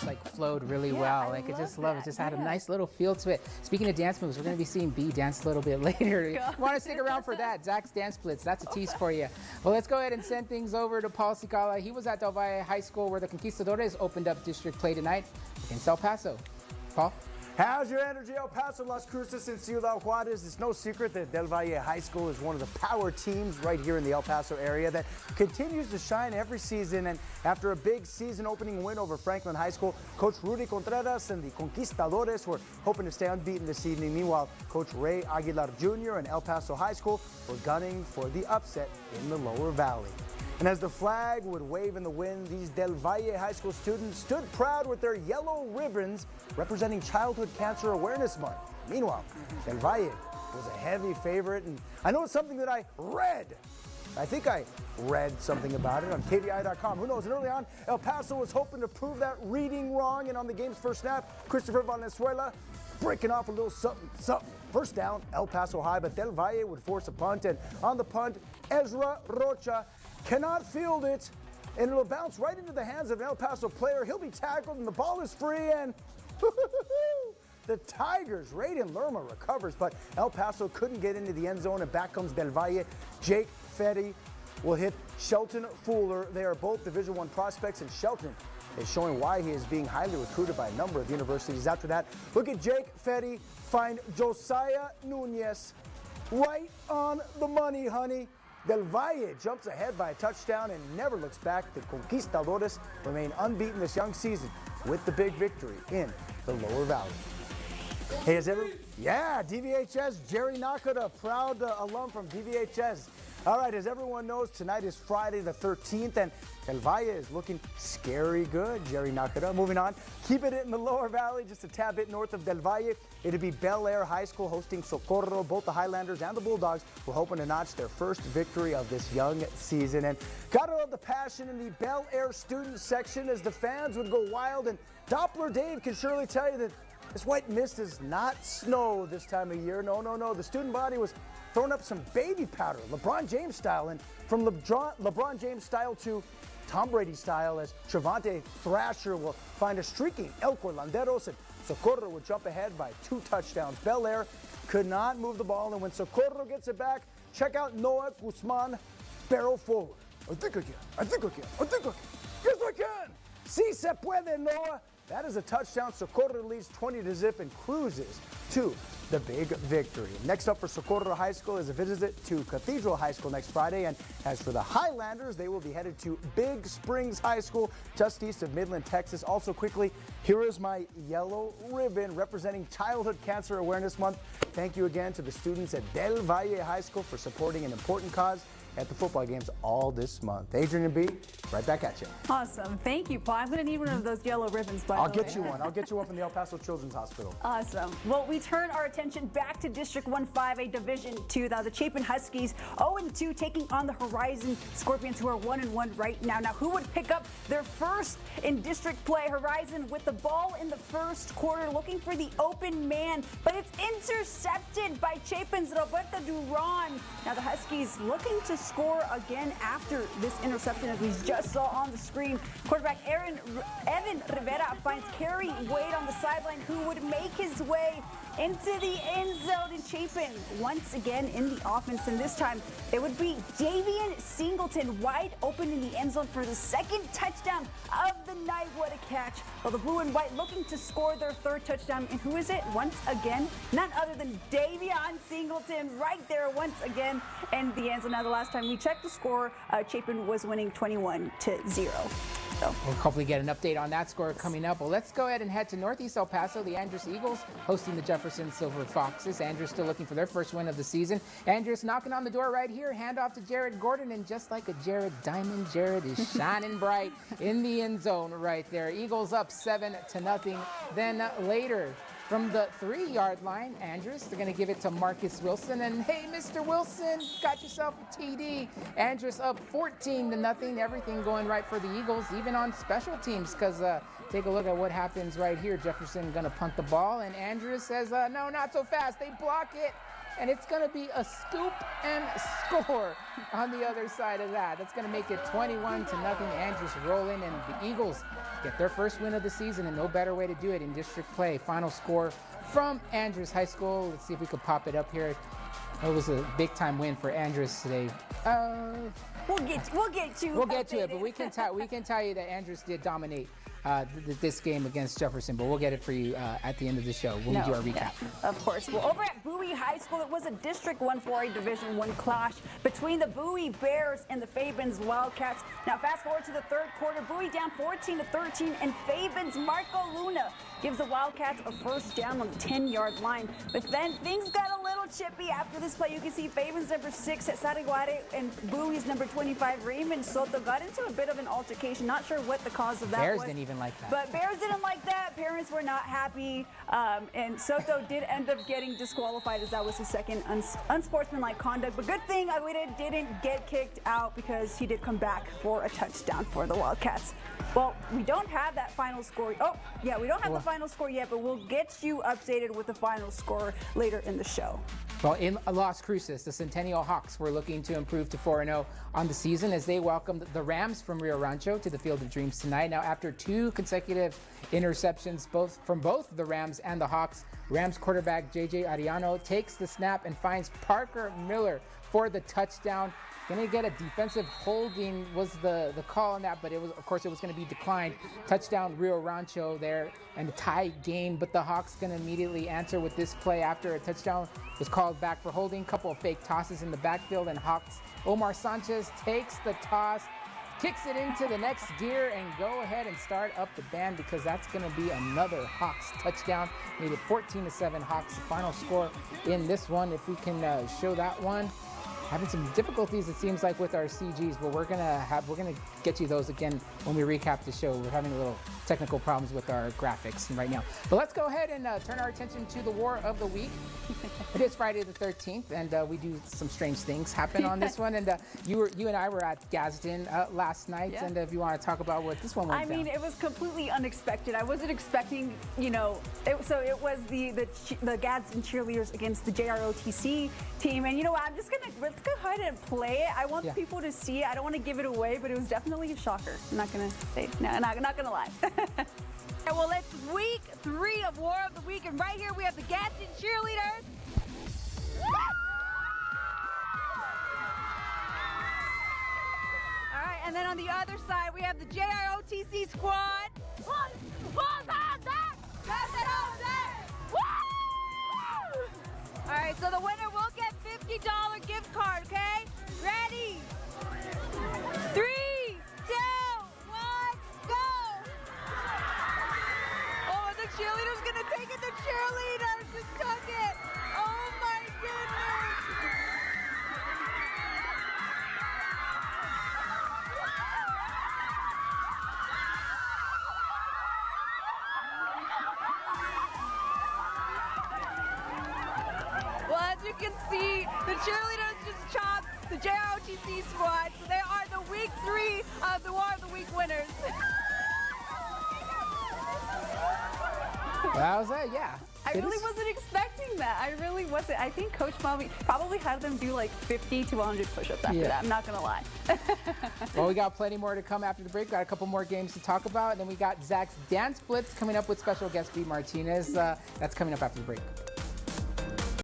just like flowed really well. Like I just love it. Just had a nice little feel to it. Speaking of dance moves, we're going to be seeing B dance a little bit later. Want to stick around for that? Zach's Dance Blitz. That's a tease for you. Well, let's go ahead and send things over to Paul Cicala. He was at Del Valle High School where the Conquistadores opened up district play tonight against El Paso. Paul? How's your energy, El Paso, Las Cruces, and Ciudad Juarez? It's no secret that Del Valle High School is one of the power teams right here in the El Paso area that continues to shine every season. And after a big season opening win over Franklin High School, Coach Rudy Contreras and the Conquistadores were hoping to stay unbeaten this evening. Meanwhile, Coach Ray Aguilar Jr. and El Paso High School were gunning for the upset in the Lower Valley. And as the flag would wave in the wind, these Del Valle High School students stood proud with their yellow ribbons representing Childhood Cancer Awareness Month. Meanwhile, Del Valle was a heavy favorite, and I know it's something that I read. I think I read something about it on KBI.com. Who knows? And early on, El Paso was hoping to prove that reading wrong, and on the game's first snap, Christopher Valenzuela breaking off a little something. First down, El Paso High, but Del Valle would force a punt, and on the punt, Ezra Rocha cannot field it, and it'll bounce right into the hands of an El Paso player. He'll be tackled, and the ball is free, and the Tigers, Raiden Lerma recovers, but El Paso couldn't get into the end zone, and back comes Del Valle. Jake Fetty will hit Shelton Fuller. They are both Division I prospects, and Shelton is showing why he is being highly recruited by a number of universities. After that, look at Jake Fetty find Josiah Nunez right on the money, honey. Del Valle jumps ahead by a touchdown and never looks back. The Conquistadores remain unbeaten this young season with the big victory in the Lower Valley. Hey, DVHS, Jerry Nakata, proud alum from DVHS. All right, as everyone knows, tonight is Friday the 13th, and Del Valle is looking scary good, Jerry Nakata. Moving on, keeping it in the Lower Valley, just a tad bit north of Del Valle. It'll be Bel Air High School hosting Socorro. Both the Highlanders and the Bulldogs were hoping to notch their first victory of this young season. And gotta love the passion in the Bel Air student section as the fans would go wild. And Doppler Dave can surely tell you that this white mist is not snow this time of year. No. The student body was throwing up some baby powder, LeBron James style. And from LeBron James style to Tom Brady style, as Trevante Thrasher will find a streaking El Corlanderos, and Socorro would jump ahead by 2 touchdowns. Bel Air could not move the ball, and when Socorro gets it back, check out Noah Guzman barrel forward. I think I can. Yes, I can. Si se puede, Noah. That is a touchdown. Socorro leads 20-0 and cruises to the big victory. Next up for Socorro High School is a visit to Cathedral High School next Friday. And as for the Highlanders, they will be headed to Big Springs High School just east of Midland, Texas. Also quickly, here is my yellow ribbon representing Childhood Cancer Awareness Month. Thank you again to the students at Del Valle High School for supporting an important cause at the football games all this month. Adrian and B, right back at you. Awesome. Thank you, Paul. I'm going to need one of those yellow ribbons, by the way. I'll get you one. I'll get you one from the El Paso Children's Hospital. Awesome. Well, we turn our attention back to District 1-5A Division 2. Now, the Chapin Huskies 0-2 taking on the Horizon Scorpions, who are 1-1 right now. Now, who would pick up their first in district play? Horizon with the ball in the first quarter, looking for the open man, but it's intercepted by Chapin's Roberta Duran. Now, the Huskies looking to score again after this interception, as we just saw on the screen. Quarterback Evan Rivera finds Kerry Wade on the sideline, who would make his way into the end zone, and Chapin once again in the offense, and this time it would be Davian Singleton wide open in the end zone for the second touchdown of the night. What a catch. Well, the blue and white looking to score their third touchdown, and who is it? Once again, none other than Davian Singleton right there once again in the end zone. Now, the last time we checked the score, Chapin was winning 21-0. So we'll hopefully get an update on that score coming up. Well, let's go ahead and head to Northeast El Paso. The Andrus Eagles hosting the Jefferson Silver Foxes. Andrus still looking for their first win of the season. Andrus knocking on the door right here. Hand off to Jared Gordon, and just like a Jared Diamond, Jared is shining bright in the end zone right there. Eagles up 7-0. Then later, from the 3-yard line, Andrus, they're going to give it to Marcus Wilson. And hey, Mr. Wilson, got yourself a TD. Andrus up 14-0. Everything going right for the Eagles, even on special teams, because take a look at what happens right here. Jefferson going to punt the ball, and Andrus says, no, not so fast. They block it. and it's going to be a scoop and score on the other side of that. That's going to make it 21-0. Andrews rolling, and the Eagles get their first win of the season, and no better way to do it in district play. Final score from Andrews High School. Let's see if we could pop it up here. It was a big-time win for Andrews today. We'll get to it, but we can tell you that Andrews did dominate this game against Jefferson, but we'll get it for you at the end of the show when we do our recap. Yeah, of course. Well, over at Bowie High School, it was a District 1 4A Division 1 clash between the Bowie Bears and the Fabens Wildcats. Now, fast forward to the third quarter, Bowie down 14-13, and Fabens Marco Luna gives the Wildcats a first down on the 10-yard line. But then things got a little chippy after this play. You can see Fabens number 6 at Saraguare and Bowie's number 25 Raymond Soto got into a bit of an altercation. Not sure what the cause of that Bears was. Didn't even like that. But Bears didn't like that. Parents were not happy. And Soto did end up getting disqualified, as that was his second unsportsmanlike conduct. But good thing Aguirre didn't get kicked out, because he did come back for a touchdown for the Wildcats. Well, we don't have that final score. Oh, yeah, we don't have the final score yet, but we'll get you updated with the final score later in the show. Well, in Las Cruces, the Centennial Hawks were looking to improve to 4-0 on the season as they welcomed the Rams from Rio Rancho to the Field of Dreams tonight. Now, after 2 consecutive interceptions from both the Rams and the Hawks, Rams quarterback J.J. Ariano takes the snap and finds Parker Miller for the touchdown. Going to get a defensive holding was the call on that, but it was, of course, it was going to be declined. Touchdown Rio Rancho there, and a tie game, but the Hawks going to immediately answer with this play after a touchdown was called back for holding. Couple of fake tosses in the backfield, and Hawks Omar Sanchez takes the toss, kicks it into the next gear, and go ahead and start up the band, because that's going to be another Hawks touchdown. Made it 14-7 Hawks. The final score in this one, if we can show that one. Having some difficulties, it seems like, with our CGs, but we're gonna get you those again when we recap the show. We're having a little technical problems with our graphics right now. But let's go ahead and turn our attention to the War of the Week. It is Friday the 13th, and we do some strange things happen on this one. And you and I were at Gadsden last night, and if you want to talk about what this one went down. I mean, it was completely unexpected. I wasn't expecting, so it was the Gadsden cheerleaders against the JROTC team, and you know what? Let's go ahead and play it. I want people to see it. I don't want to give it away, but it was definitely a shocker. I'm not gonna say no. I'm not gonna lie. Well, it's week 3 of War of the Week, and right here we have the Gadsden cheerleaders. All right, and then on the other side we have the JROTC squad. All right, so the winner will get $50 gift card, okay? Ready? 3, 2, 1, go! Oh, the cheerleader's gonna take it. The cheerleader just took it. Oh my goodness! Well, as you can see, the cheerleaders just chopped the JROTC squad, so they are the week 3 of the War of the Week winners. That was it, yeah. I really wasn't expecting that. I really wasn't. I think Coach probably had them do like 50 to 100 push-ups after that. I'm not gonna lie. Well, we got plenty more to come after the break. Got a couple more games to talk about, and then we got Zach's Dance Blitz coming up with special guest B. Martinez. That's coming up after the break.